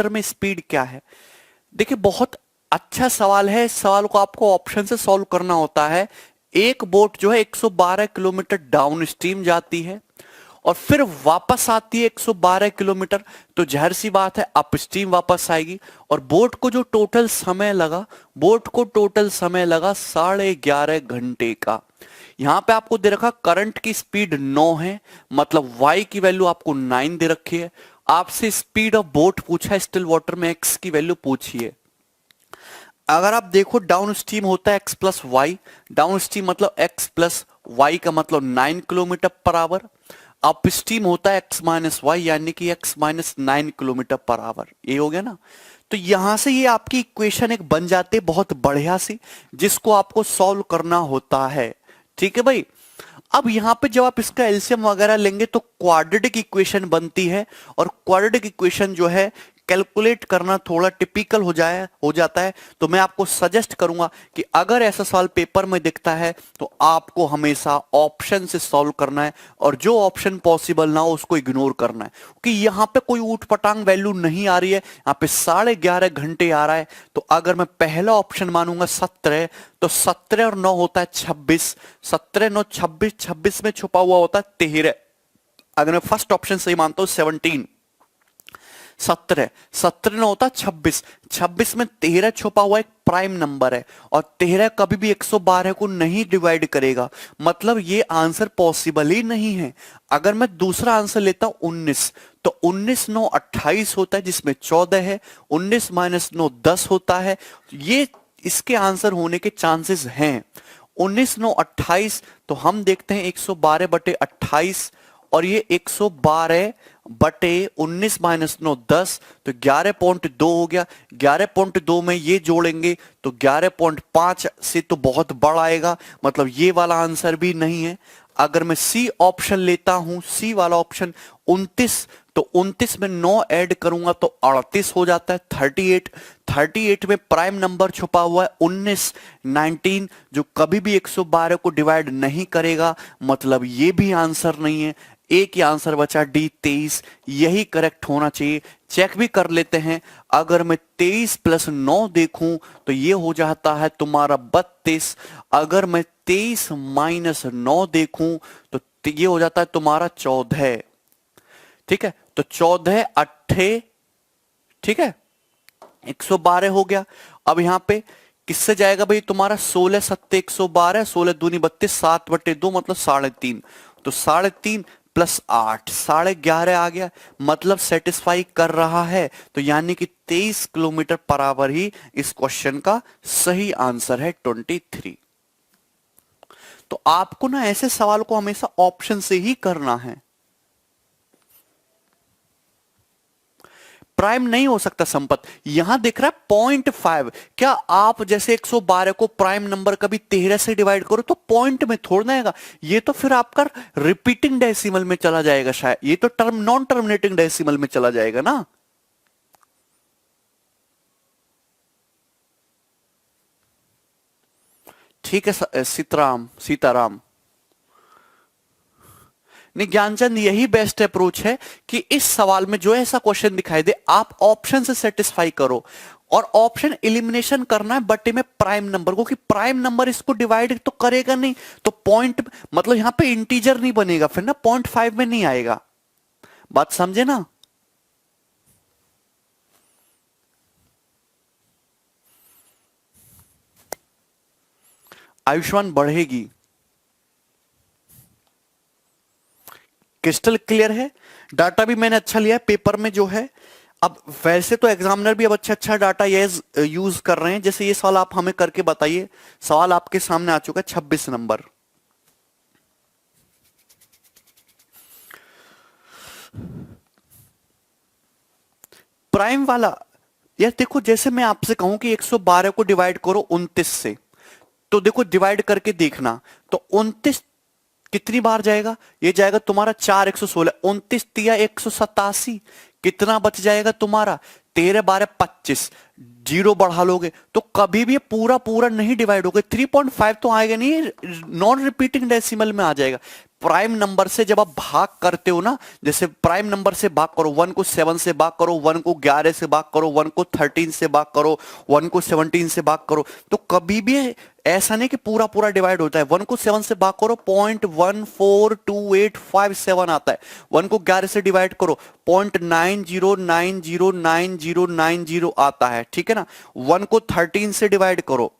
Vector में speed क्या है? देखिए बहुत अच्छा सवाल है। इस सवाल को आपको ऑप्शन से सॉल्व करना होता है। एक बोट जो है 112 किलोमीटर डाउन स्ट्रीम जाती है और फिर वापस आती है 112 किलोमीटर, तो जाहिर सी बात है अप स्ट्रीम वापस आएगी। और बोट को टोटल समय लगा 11.5 घंटे का। यहां पे आपको दे रखा करंट की स्पीड 9 है, मतलब y की वैल्यू आपको 9 दे रखी है। आपसे स्पीड ऑफ बोट पूछा है, स्टिल वाटर में x की वैल्यू पूछी है। अगर आप देखो डाउन स्ट्रीम होता है x plus Y, downstream मतलब x प्लस वाई का मतलब 9 kilometre per hour. Up stream होता है x माइनस वाई यानी कि x minus 9 kilometre per hour. ये हो गया ना। तो यहां से ये आपकी इक्वेशन एक बन जाती है बहुत बढ़िया सी, जिसको आपको सॉल्व करना होता है। ठीक है भाई। अब यहां पे जब आप इसका एलसीएम वगैरह लेंगे तो क्वाड्रेटिक इक्वेशन बनती है, और क्वाड्रेटिक इक्वेशन जो है कैलकुलेट करना थोड़ा टिपिकल हो जाता है। तो मैं आपको सजेस्ट करूंगा कि अगर ऐसा सवाल पेपर में दिखता है तो आपको हमेशा ऑप्शन से सॉल्व करना है, और जो ऑप्शन पॉसिबल ना हो उसको इग्नोर करना है, क्योंकि यहां पे कोई ऊट पटांग वैल्यू नहीं आ रही है। यहां पे 11.5 घंटे आ रहा है। तो अगर मैं पहला ऑप्शन मानूंगा 17, तो 17 और 9 होता है 26, 17 9 26, 26 में छुपा हुआ होता है 13। अगर मैं फर्स्ट ऑप्शन सही मानता हूं 17, 17 17 में होता 26, 26 में 13 छुपा हुआ एक प्राइम नंबर है, और 13 कभी भी 112 को नहीं डिवाइड करेगा, मतलब ये आंसर पॉसिबल ही नहीं है। अगर मैं दूसरा आंसर लेता हूं 19, तो 19 9 28 होता है जिसमें 14 है, 19 माइनस 9 10 होता है। ये इसके आंसर होने के चांसेस हैं। 19 9 28, तो हम देखते हैं 112/28, और ये 112 बटे 19 माइनस 9 10, तो 11.2 हो गया। 11.2 में ये जोड़ेंगे तो 11.5 से तो बहुत बड़ा आएगा, मतलब ये वाला आंसर भी नहीं है। अगर मैं सी ऑप्शन लेता हूं, सी वाला ऑप्शन 29, तो 29 में 9 ऐड करूंगा तो 38 हो जाता है। 38, 38 में प्राइम नंबर छुपा हुआ है 19, 19 जो कभी भी 112 को डिवाइड नहीं करेगा, मतलब ये भी आंसर नहीं है। एक ही आंसर बचा डी 23, यही करेक्ट होना चाहिए। चेक भी कर लेते हैं। अगर मैं 23 प्लस 9 देखूं तो ये हो जाता है तुम्हारा 32। अगर मैं 23 माइनस 9 देखूं तो ये हो जाता है तुम्हारा 14। ठीक है, तो 14 अट्ठे, ठीक है, 112 हो गया। अब यहां पे किससे जाएगा भाई तुम्हारा 16 सत्ते 112, 16 दूनी 32, 7/2 मतलब 3.5, तो 3.5 प्लस 8 11.5 आ गया, मतलब सेटिस्फाई कर रहा है। तो यानी कि 23 किलोमीटर पर आवर ही इस क्वेश्चन का सही आंसर है 23। तो आपको ना ऐसे सवाल को हमेशा ऑप्शन से ही करना है। प्राइम नहीं हो सकता संपत। यहां दिख रहा है 0.5। क्या आप जैसे 112 को प्राइम नंबर कभी 13 से डिवाइड करो तो पॉइंट में थोड़ा आएगा, ये तो फिर आपका रिपीटिंग डेसिमल में चला जाएगा, शायद ये तो नॉन टर्मिनेटिंग डेसिमल में चला जाएगा ना। ठीक है सीताराम सीताराम। नहीं ज्ञानचंद, यही बेस्ट अप्रोच है कि इस सवाल में जो ऐसा क्वेश्चन दिखाई दे आप ऑप्शन से सेटिस्फाई करो, और ऑप्शन एलिमिनेशन करना है बटे में प्राइम नंबर को, कि प्राइम नंबर इसको डिवाइड तो करेगा नहीं, तो पॉइंट मतलब यहां पे इंटीजर नहीं बनेगा फिर ना, 0.5 में नहीं आएगा। बात समझे ना। आयुष्मान बढ़ेगी। क्रिस्टल क्लियर है। डाटा भी मैंने अच्छा लिया है पेपर में जो है। अब वैसे तो एग्जामिनर भी अब अच्छा अच्छा डाटा ये यूज कर रहे हैं। जैसे ये सवाल आप हमें करके बताइए। सवाल आपके सामने आ चुका है 26 नंबर। प्राइम वाला यार देखो, जैसे मैं आपसे कहूं कि 112 को डिवाइड करो 29 से, तो देखो डिवाइड करके देखना, तो 29 कितनी बार जाएगा, ये जाएगा तुम्हारा 4 116, 29 तिया 187, कितना बच जाएगा तुम्हारा 13 12 25, जीरो बढ़ा लोगे तो कभी भी पूरा पूरा नहीं डिवाइड होगा, 3.5 तो आएगा नहीं, नॉन रिपीटिंग डेसिमल में आ जाएगा। प्राइम नंबर से जब आप भाग करते हो ना, जैसे प्राइम नंबर से भाग करो, 1 को 7 से भाग करो, 1 को 11 से भाग करो, 1 को 13 से भाग करो, 1 को 17 से भाग करो, तो कभी भी ऐसा नहीं कि पूरा पूरा डिवाइड होता है। 1 को 7 से भाग करो 0.142857 आता है, 1 को 11 से डिवाइड करो 0.90909090 आता है, ठीक है ना। 1 को 13 से डिवाइड करो,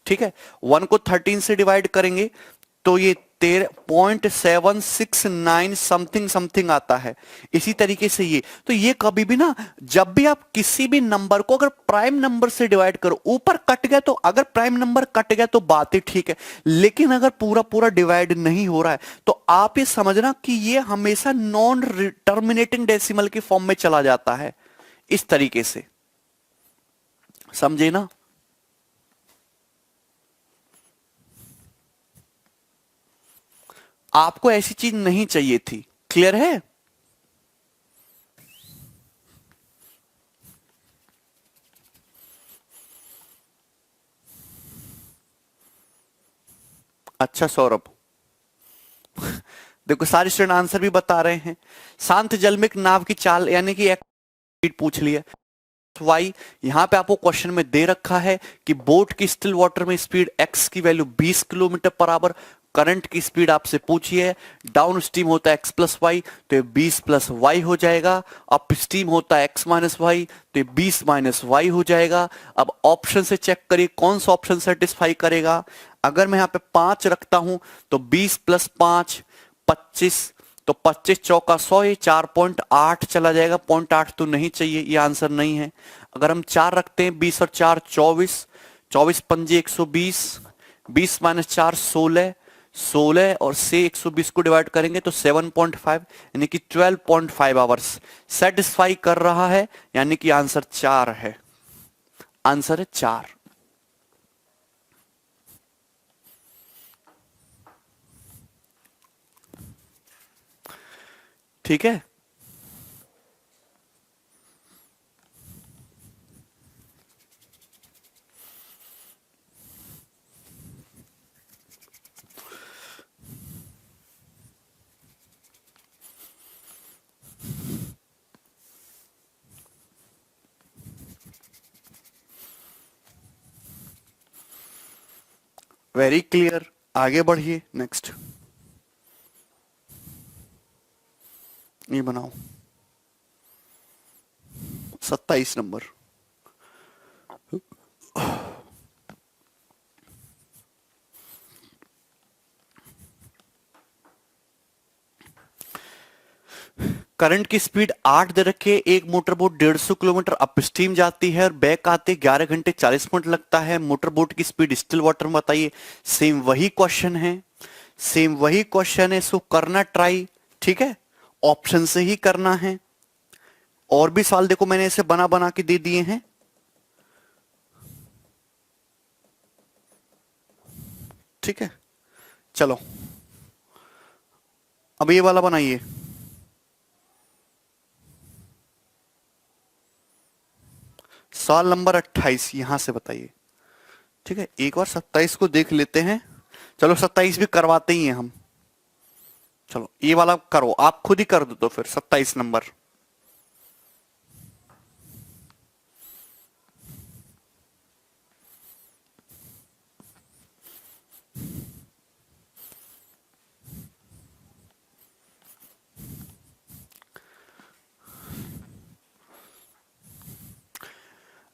ठीक है, 1 को 13 से डिवाइड करेंगे तो ये 13.769 समथिंग समथिंग आता है। इसी तरीके से ये, तो ये कभी भी ना, जब भी आप किसी भी नंबर को अगर प्राइम नंबर से डिवाइड करो, ऊपर कट गया तो, अगर प्राइम नंबर कट गया तो बात ही ठीक है, लेकिन अगर पूरा पूरा डिवाइड नहीं हो रहा है तो आप ये समझना कि ये हमेशा नॉन टर्मिनेटिंग डेसिमल के फॉर्म में चला जाता है, इस तरीके से, समझे ना। आपको ऐसी चीज नहीं चाहिए थी, क्लियर है। अच्छा सौरभ, देखो सारे स्टूडेंट आंसर भी बता रहे हैं। शांत जल में एक नाव की चाल यानी कि एक स्पीड पूछ लिया, वाई यहां पे आपको क्वेश्चन में दे रखा है कि बोट की स्टिल वाटर में स्पीड एक्स की value 20 kilometre per hour, current की स्पीड आपसे पूछी है, डाउन स्ट्रीम होता है एक्स प्लस वाई तो ये 20 प्लस वाई हो जाएगा, अप स्ट्रीम होता है एक्स माइनस वाई तो ये 20 माइनस वाई हो जाएगा। अब ऑप्शन से चेक करिए कौन सा ऑप्शन सेटिस्फाई करेगा। अगर मैं यहां पे 5 रखता हूं तो 20 प्लस 5 25, तो 25 चौका 100, ये 4.8 चला जाएगा, 0.8 तो नहीं चाहिए, ये आंसर नहीं है। अगर हम 4 रखते हैं, 20 और 4 24, 24 पंजे 120, 20 माइनस 4 16, 16 और से 120 को डिवाइड करेंगे तो 7.5 यानी कि 12.5 आवर्स सेटिस्फाई कर रहा है, यानी कि आंसर 4 है, आंसर है 4। ठीक है, वेरी क्लियर। आगे बढ़िए, नेक्स्ट ये बनाओ 27 नंबर। करंट की स्पीड 8 दे रखे, एक motor boat 150 kilometre up stream जाती है और बैक आते 11 घंटे 40 मिनट लगता है। मोटर बोट की स्पीड स्टिल वाटर में बताइए। सेम वही क्वेश्चन है, सेम वही क्वेश्चन है, इसको करना ट्राई, ठीक है, ऑप्शन से ही करना है। और भी सवाल देखो मैंने इसे बना बना के दे दिए हैं, ठीक है। चलो अब ये वाला बनाइए, सवाल नंबर 28 यहां से बताइए, ठीक है। एक बार 27 को देख लेते हैं, चलो 27 भी करवाते ही हैं हम। चलो ये वाला करो, आप खुद ही कर दो तो फिर 27 नंबर।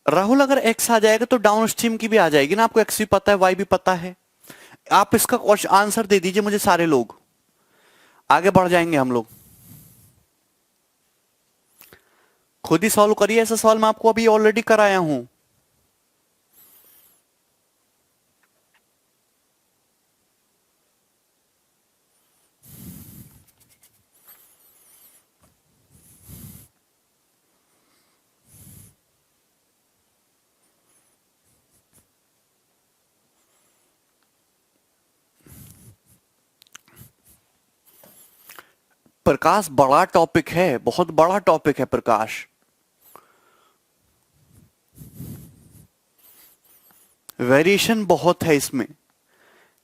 राहुल अगर एक्स आ जाएगा तो डाउन स्ट्रीम की भी आ जाएगी ना, आपको एक्स भी पता है वाई भी पता है। आप इसका आंसर दे दीजिए मुझे, सारे लोग आगे बढ़ जाएंगे हम लोग। खुद ही सॉल्व करिए, ऐसा सवाल मैं आपको अभी ऑलरेडी कराया हूं। प्रकाश बड़ा टॉपिक है, बहुत बड़ा टॉपिक है प्रकाश, वेरिएशन बहुत है इसमें,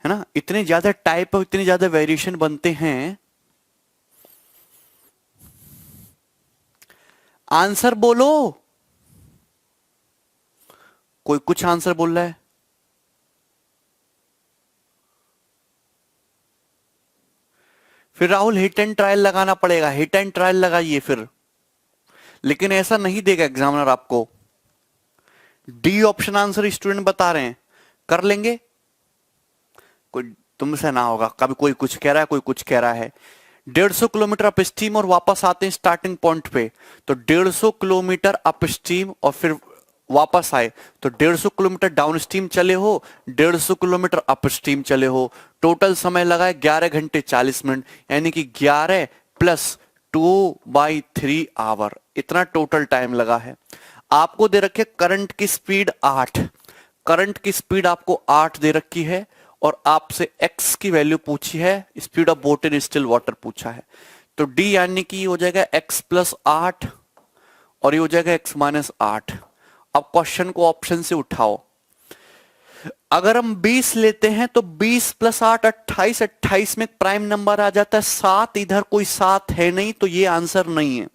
है ना, इतने ज्यादा टाइप और इतने ज्यादा वेरिएशन बनते हैं। आंसर बोलो, कोई कुछ आंसर बोल रहा है? फिर राहुल हिट एंड ट्रायल लगाना पड़ेगा, हिट एंड ट्रायल लगाइए फिर, लेकिन ऐसा नहीं देगा एग्जामिनर आपको। डी ऑप्शन आंसर स्टूडेंट बता रहे हैं, कर लेंगे? कोई तुमसे ना होगा, कभी कोई कुछ कह रहा है, कोई कुछ कह रहा है। 150 किलोमीटर अप स्ट्रीम और वापस आते हैं स्टार्टिंग पॉइंट पे, तो 150 किलोमीटर अप स्ट्रीम और फिर वापस आए तो 150 किलोमीटर डाउन स्ट्रीम चले हो, 150 किलोमीटर अप स्ट्रीम चले हो। टोटल समय लगा है 11 घंटे 40 मिनट, यानी कि 11 प्लस 2/3 आवर, इतना टोटल टाइम लगा है। आपको दे रखे करंट की स्पीड 8, करंट की स्पीड आपको 8 दे रखी है और आपसे x की वैल्यू पूछी है, speed of boat in still water पूछा है। तो d यानी कि हो जाएगा x प्लस 8 और ये हो जाएगा x माइनस 8। अब क्वेश्चन को ऑप्शन से उठाओ, अगर हम 20 लेते हैं तो 20 प्लस 8 28, 28 में प्राइम नंबर आ जाता है 7, इधर कोई 7 है नहीं तो ये आंसर नहीं है।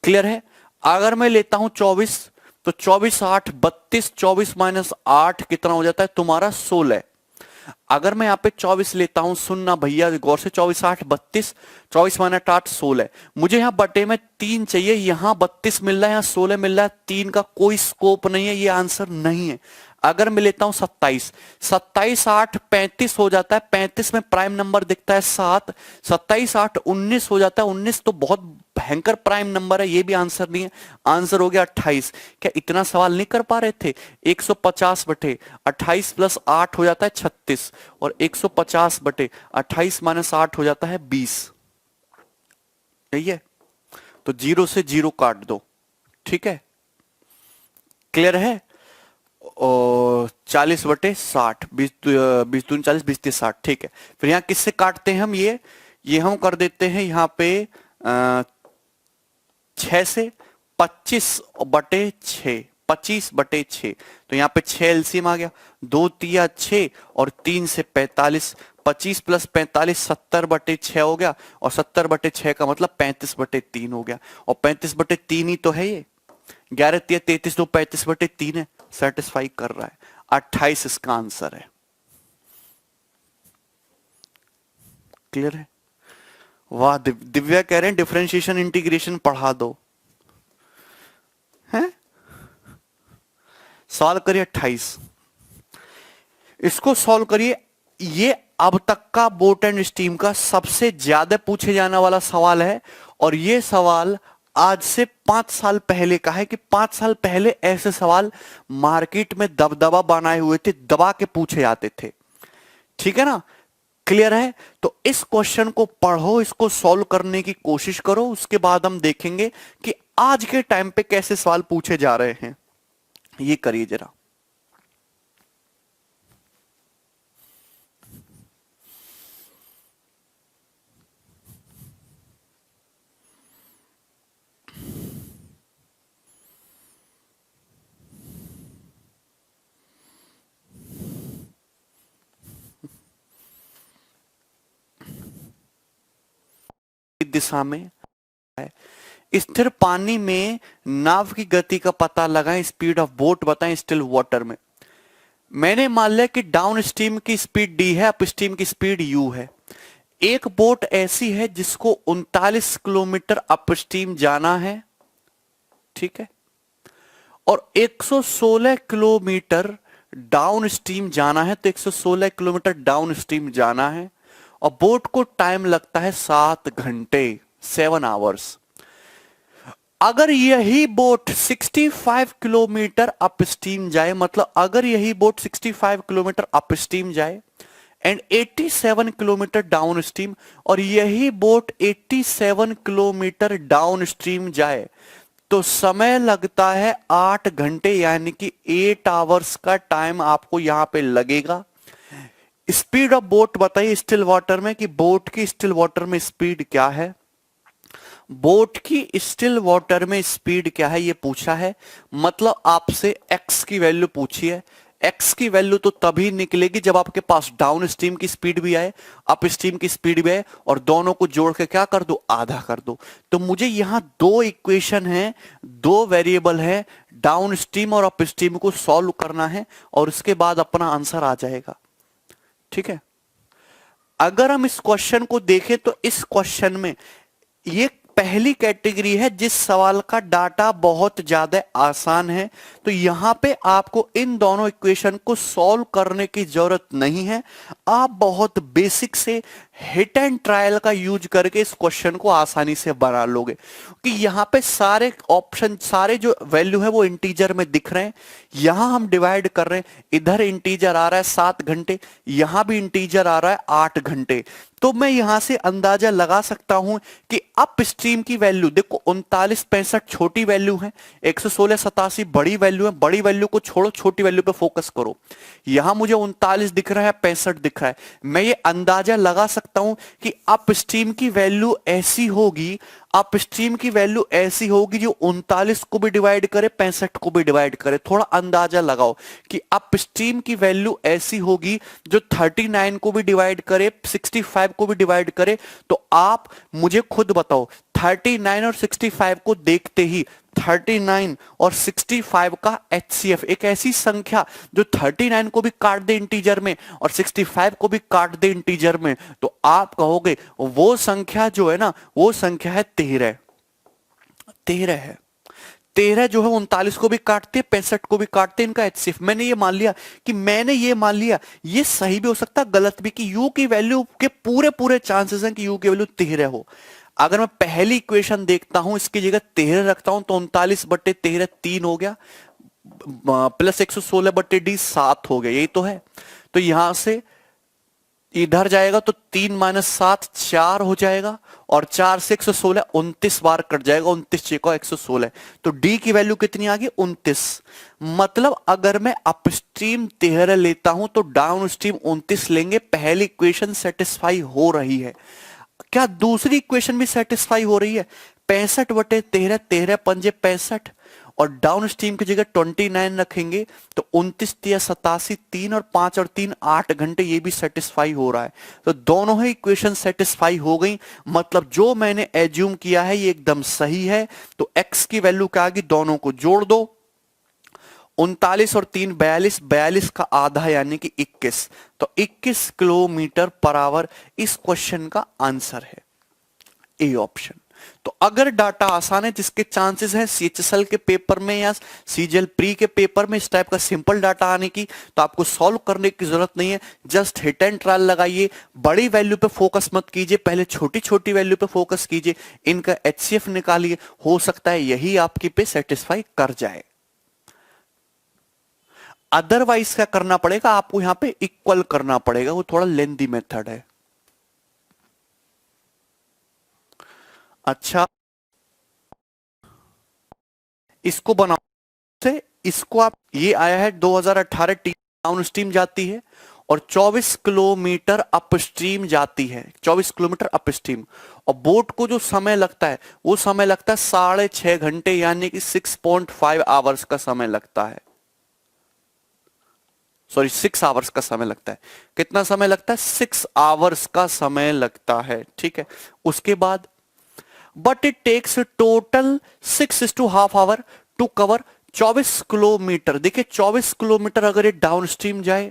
क्लियर है? अगर मैं लेता हूं 24 तो 24 8 32, 24 माइनस 8 कितना हो जाता है तुम्हारा 16। अगर मैं यहाँ पे 24 लेता हूं, सुनना भैया गौर से, 24 8 32, 24 माइनस 8 16। मुझे यहाँ बटे में 3 चाहिए, यहाँ 32 मिल रहा है, यहाँ 16 मिल रहा है, 3 का कोई स्कोप नहीं है, ये आंसर नहीं है। अगर मैं लेता हूं 27, 27 8 35 हो जाता है, 35 में प्राइम नंबर दिखता है 7, 27 8 19 हो जाता है, 19 तो बहुत भयंकर प्राइम नंबर है, ये भी आंसर नहीं है। आंसर हो गया 28। क्या इतना सवाल नहीं कर पा रहे थे? 150 बटे 28 प्लस 8 हो जाता है 36 और 150 बटे 28 माइनस 8 हो जाता है 20। यही है, तो 0 से 0 काट दो, ठीक है? क्लियर है? और 40 बटे 60, 20 20 दूनी 40, 20 तीस 60, ठीक है। फिर यहाँ किससे काटते हैं हम? ये हम कर देते हैं यहाँ पे 6 से, 25 बटे 6, 25 बटे 6, तो यहाँ पे 6 एलसीएम आ गया, 2 तिया 6 और 3 से 45, 25 प्लस 45 70 बटे 6 हो गया और 70 बटे 6 का मतलब 35 बटे 3 हो गया, और 35 बटे 3 ही तो है ये। 11 तिया 33, 2 35 बटे 3 है, सेटिस्फाई कर रहा है। 28 इसका आंसर है। क्लियर है? वाह, दिव्या कह रहे हैं डिफरेंशिएशन इंटीग्रेशन पढ़ा दो, है? सॉल्व करिए 28, इसको सॉल्व करिए। ये अब तक का बोट एंड स्टीम का सबसे ज्यादा पूछे जाने वाला सवाल है, और ये सवाल आज से 5 साल पहले का है, कि 5 साल पहले ऐसे सवाल मार्केट में दबदबा बनाए हुए थे, दबा के पूछे जाते थे। ठीक है ना? क्लियर है? तो इस क्वेश्चन को पढ़ो, इसको सॉल्व करने की कोशिश करो, उसके बाद हम देखेंगे कि आज के टाइम पे कैसे सवाल पूछे जा रहे हैं। ये करिए जरा। दिशा में है, स्थिर पानी में नाव की गति का पता लगाएं, स्पीड ऑफ बोट बताएं स्टिल वाटर में। मैंने मान लिया कि डाउन स्ट्रीम की स्पीड डी है, अप स्ट्रीम की स्पीड यू है। एक बोट ऐसी है जिसको 39 किलोमीटर अप स्ट्रीम जाना है, ठीक है, और 116 किलोमीटर डाउन स्ट्रीम जाना है, तो 116 किलोमीटर डाउन स्ट्रीम जाना है, और बोट को टाइम लगता है 7 घंटे, 7 आवर्स। अगर यही बोट 65 किलोमीटर अप स्ट्रीम जाए, मतलब अगर यही बोट 65 किलोमीटर अप स्ट्रीम जाए एंड 87 किलोमीटर डाउन स्ट्रीम, और यही बोट 87 किलोमीटर डाउन स्ट्रीम जाए, तो समय लगता है 8 घंटे, यानी कि 8 आवर्स का टाइम आपको यहां पे लगेगा। स्पीड ऑफ बोट बताइए स्टिल वाटर में, कि बोट की स्टिल वाटर में स्पीड क्या है, बोट की स्टिल वाटर में स्पीड क्या है, ये पूछा है। मतलब आपसे x की वैल्यू पूछी है, एक्स की वैल्यू तो तभी निकलेगी जब आपके पास डाउन स्ट्रीम की स्पीड भी आए, अप स्ट्रीम की स्पीड भी आए, और दोनों को जोड़ के क्या कर दो, आधा कर दो। तो मुझे यहां दो इक्वेशन है, दो वेरिएबल है, डाउन स्ट्रीम और अप स्ट्रीम को सॉल्व करना है, और उसके बाद अपना आंसर आ जाएगा। ठीक है, अगर हम इस क्वेश्चन को देखें तो इस क्वेश्चन में ये पहली कैटेगरी है जिस सवाल का डाटा बहुत ज्यादा आसान है। तो यहां पे आपको इन दोनों इक्वेशन को सॉल्व करने की जरूरत नहीं है, आप बहुत बेसिक से हिट एंड ट्रायल का यूज करके इस क्वेश्चन को आसानी से बना लोगे, कि यहां पे सारे ऑप्शन, सारे जो वैल्यू है वो इंटीजर में दिख रहे हैं। यहां हम डिवाइड कर रहे हैं, इधर इंटीजर आ रहा है 7 घंटे, यहां भी इंटीजर आ रहा है 8 घंटे। तो मैं यहां से अंदाजा लगा सकता हूं कि अप स्ट्रीम की वैल्यू देखो 39 65 छोटी वैल्यू है, 116 87 बड़ी वैल्यू है। बड़ी वैल्यू को छोड़ो, छोटी वैल्यू पे फोकस करो। यहां मुझे 39 दिख रहा है, 65 दिख रहा है। मैं ये अंदाजा लगा सकता हूं कि अप स्ट्रीम की वैल्यू ऐसी होगी, अप स्ट्रीम की वैल्यू ऐसी होगी जो 39 को भी डिवाइड करे, 65 को भी डिवाइड करे। थोड़ा अंदाजा लगाओ कि अप स्ट्रीम की वैल्यू ऐसी होगी जो 39 को भी डिवाइड करे, 65 को भी डिवाइड करे। तो आप मुझे खुद बताओ, 39 और 65 को देखते ही 39 और 65 का एचसीएफ, एक ऐसी संख्या जो 39 को भी काट दे इंटीजर में और 65 को भी काट दे इंटीजर में, तो आप कहोगे वो संख्या जो है ना, वो संख्या है 13। 13 है। 13 जो है 39 को भी काटते, 65 को भी काटते, इनका एचसीएफ। मैंने ये मान लिया, ये सही भी हो सकता है, गलत भी, कि यू की वैल्यू के पूरे पूरे चांसेस हैं कि यू की वैल्यू 13 हो। अगर मैं पहली इक्वेशन देखता हूं, इसकी जगह 13 रखता हूं, तो 39/13 3 हो गया, प्लस 116/d 7 हो गया, यही तो है। तो यहां से इधर जाएगा तो 3 - 7 4 हो जाएगा, और 4 से 116 29 बार कट जाएगा, 29 6 116। तो डी की वैल्यू कितनी आ गई, 29। मतलब अगर मैं अपस्ट्रीम 13 लेता हूं तो डाउन स्ट्रीम 29 लेंगे। पहली इक्वेशन सेटिस्फाई हो रही है। क्या दूसरी इक्वेशन भी सेटिस्फाई हो रही है? 65/13, 13 पंजे 65, और डाउन स्ट्रीम की जगह 29 रखेंगे तो 29 या 87, 3 और 5 और 3 8 घंटे, ये भी सेटिस्फाई हो रहा है। तो दोनों ही इक्वेशन सेटिस्फाई हो गई। मतलब जो मैंने एज्यूम किया है ये एकदम सही है। तो एक्स की वैल्यू क्या आ गई, दोनों को जोड़ दो, 39 और 3 42, 42 का आधा यानी कि 21। तो 21 किलोमीटर पर आवर इस क्वेश्चन का आंसर है, ए ऑप्शन। तो अगर डाटा आसान है, जिसके चांसेस हैं सीएचएसएल के पेपर में या सीजीएल प्री के पेपर में इस टाइप का सिंपल डाटा आने की, तो आपको सॉल्व करने की जरूरत नहीं है। जस्ट हिट एंड ट्रायल लगाइए, बड़ी वैल्यू पे फोकस मत कीजिए, पहले छोटी छोटी वैल्यू पे फोकस कीजिए, इनका एचसीएफ निकालिए, हो सकता है यही आपकी पे सेटिस्फाई कर जाए। अदरवाइज क्या करना पड़ेगा आपको, यहां पे इक्वल करना पड़ेगा, वो थोड़ा लेंदी मेथड है। अच्छा, इसको बनाओ से, इसको आप, ये आया है 2018 टी डाउन स्ट्रीम जाती है और 24 किलोमीटर अप स्ट्रीम जाती है, 24 किलोमीटर अप स्ट्रीम। और बोट को जो समय लगता है वो समय लगता है 6.5 घंटे, यानी कि 6.5 आवर्स का समय लगता है। सॉरी, 6 आवर्स का समय लगता है। कितना समय लगता है, 6 आवर्स का समय लगता है। ठीक है, उसके बाद but it takes total 6 ½ hour to cover 24 kilometre. देखिए 24 किलोमीटर अगर ये डाउन स्ट्रीम जाए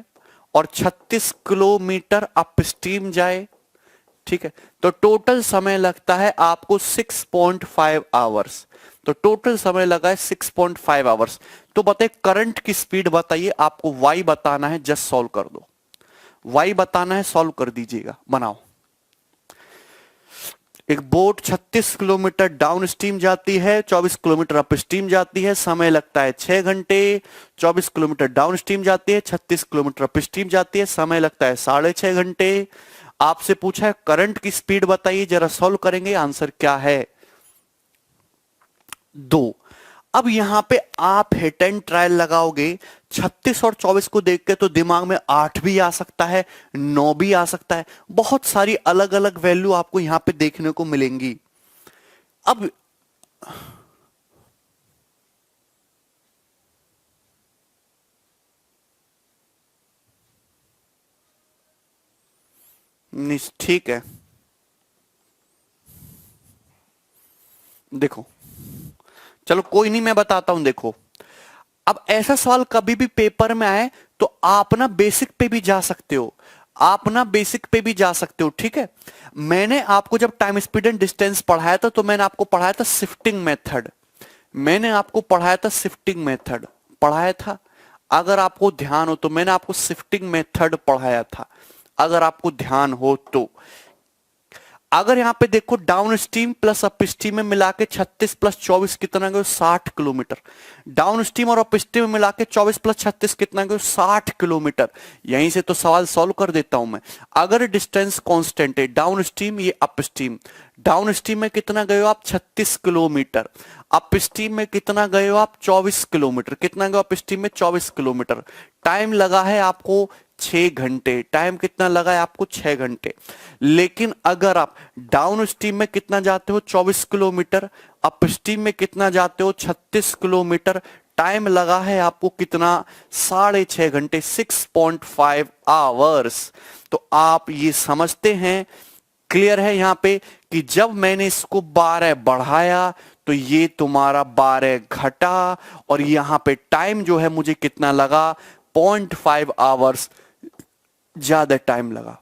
और 36 किलोमीटर अप स्ट्रीम जाए, ठीक है, तो टोटल समय लगता है आपको 6.5 आवर्स। तो टोटल समय लगा है 6.5 आवर्स। तो बताइए करंट की स्पीड बताइए, आपको वाई बताना है, जस्ट सॉल्व कर दो, वाई बताना है, सॉल्व कर दीजिएगा, बनाओ। एक बोट 36 किलोमीटर डाउन स्ट्रीम जाती है, 24 किलोमीटर अप स्ट्रीम जाती है, समय लगता है 6 घंटे। 24 किलोमीटर डाउन स्ट्रीम जाती है, 36 किलोमीटर अप स्ट्रीम जाती है, समय लगता है 6.5 घंटे। आपसे पूछा है करंट की स्पीड बताइए, जरा सॉल्व करेंगे, आंसर क्या है, 2। अब यहां पे आप हिट एंड ट्रायल लगाओगे, 36 और 24 को देख के तो दिमाग में 8 भी आ सकता है, 9 भी आ सकता है, बहुत सारी अलग अलग वैल्यू आपको यहां पे देखने को मिलेंगी। अब ठीक है, देखो, चलो कोई नहीं, मैं बताता हूं। देखो, अब ऐसा सवाल कभी भी पेपर में आए तो आप ना बेसिक पे भी जा सकते हो, आप ना बेसिक पे भी जा सकते हो, ठीक है। मैंने आपको जब टाइम स्पीड एंड डिस्टेंस पढ़ाया था तो मैंने आपको पढ़ाया था शिफ्टिंग मेथड, मैंने आपको पढ़ाया था शिफ्टिंग मेथड, पढ़ाया था। अगर आपको ध्यान हो तो मैंने आपको शिफ्टिंग मेथड पढ़ाया था, अगर आपको ध्यान हो तो। अगर यहां पे देखो, down stream plus up stream में मिला के 36 प्लस 24 कितना गया, 60 किलोमीटर। डाउन स्ट्रीम और अप स्ट्रीम में मिला के 24 प्लस 36 कितना गया, 60 किलोमीटर। यहीं से तो सवाल सॉल्व कर देता हूं मैं। अगर डिस्टेंस कांस्टेंट है, डाउन स्ट्रीम ये अप स्ट्रीम, डाउन स्ट्रीम में कितना गए हो आप, 36 किलोमीटर। अप स्ट्रीम में कितना गए हो आप, 24 किलोमीटर। कितना गए अप स्ट्रीम में, 24 किलोमीटर। टाइम लगा है आपको 6 घंटे। टाइम कितना लगा है आपको, 6 घंटे। लेकिन अगर आप डाउन स्ट्रीम में कितना जाते हो, 24 किलोमीटर, अप स्ट्रीम में कितना जाते हो, 36 किलोमीटर। टाइम लगा है आपको कितना, 6.5 घंटे, 6.5 आवर्स। तो आप ये समझते हैं, क्लियर है यहां पे, कि जब मैंने इसको 12 बढ़ाया तो ये तुम्हारा 12 घटा, और यहां पे टाइम जो है मुझे कितना लगा, 0.5 आवर्स ज्यादा टाइम लगा।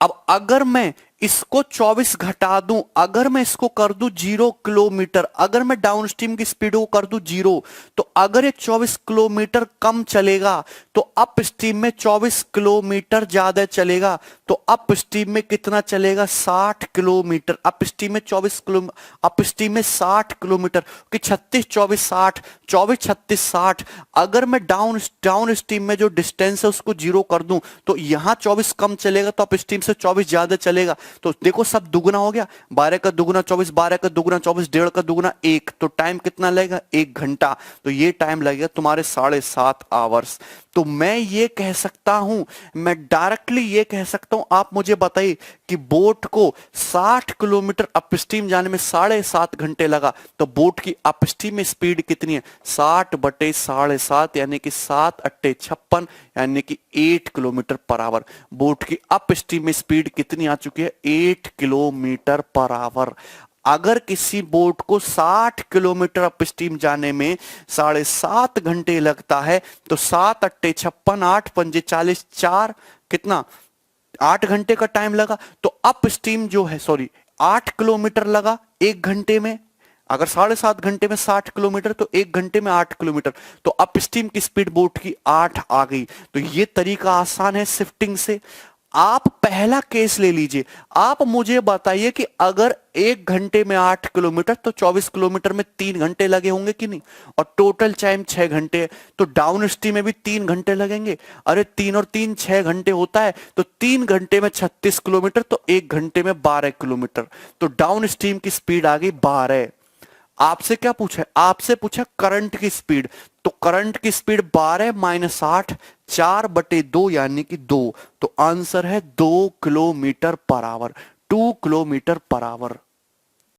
अब अगर मैं इसको 24 घटा दूं, अगर मैं इसको कर दूं 0 किलोमीटर, अगर मैं डाउन स्ट्रीम की स्पीड को कर दूं 0, तो अगर ये 24 किलोमीटर कम चलेगा तो अप स्ट्रीम में 24 किलोमीटर ज्यादा चलेगा। तो अप स्ट्रीम में कितना चलेगा, 60 किलोमीटर। अप स्ट्रीम में 24 किलो, अप स्ट्रीम में 60 किलोमीटर, कि 36 24 60, 24 36 60। अगर मैं डाउन स्ट्रीम में जो डिस्टेंस है उसको 0 कर दूं तो यहां 24 कम चलेगा, तो अप स्ट्रीम से 24 ज्यादा चलेगा। तो देखो सब दुगना हो गया, 12 का दुगना 24, 12 का दुगना 24, 1.5 का दुगना 1। तो टाइम कितना लगेगा, 1 घंटा। तो ये टाइम लगेगा तुम्हारे 7.5 आवर्स। तो मैं ये कह सकता हूं, मैं डायरेक्टली ये कह सकता हूं, आप मुझे बताइए कि बोट को 60 किलोमीटर अपस्ट्रीम जाने में 7.5 घंटे लगा, तो बोट की अपस्ट्रीम में स्पीड कितनी है, 60 बटे 7.5, यानी कि 7 अट्टे 56, यानी कि 8 किलोमीटर पर आवर। बोट की अपस्ट्रीम में स्पीड कितनी आ चुकी है, 8 किलोमीटर पर आवर। अगर किसी बोट को 60 किलोमीटर अपस्ट्रीम जाने में 7.5 घंटे लगता है, तो 7 अट्टे 56, 8 पंजे 40, 4 कितना, 8 घंटे का टाइम लगा। तो अपस्ट्रीम जो है, सॉरी, 8 किलोमीटर लगा 1 घंटे में। अगर 7.5 घंटे में 60 किलोमीटर, तो 1 घंटे में 8 किलोमीटर। तो अपस्ट्रीम की स्पीड बोट की 8 आ गई। तो ये तरीका आसान है शिफ्टिंग से। आप पहला केस ले लीजिए, आप मुझे बताइए कि अगर 1 घंटे में 8 किलोमीटर, तो 24 किलोमीटर में 3 घंटे लगे होंगे कि नहीं, और टोटल टाइम 6 घंटे है, तो डाउन स्ट्रीम में भी 3 घंटे लगेंगे। अरे 3 और 3 6 घंटे होता है, तो 3 घंटे में 36 किलोमीटर, तो 1 घंटे में 12 किलोमीटर। तो डाउन स्ट्रीम की स्पीड आ गई 12। आपसे क्या पूछा है, आपसे पूछा करंट की स्पीड। तो करंट की स्पीड 12 माइनस 8, 4 बटे 2, यानी कि 2। तो आंसर है 2 kilometre per hour, 2 kilometre per hour.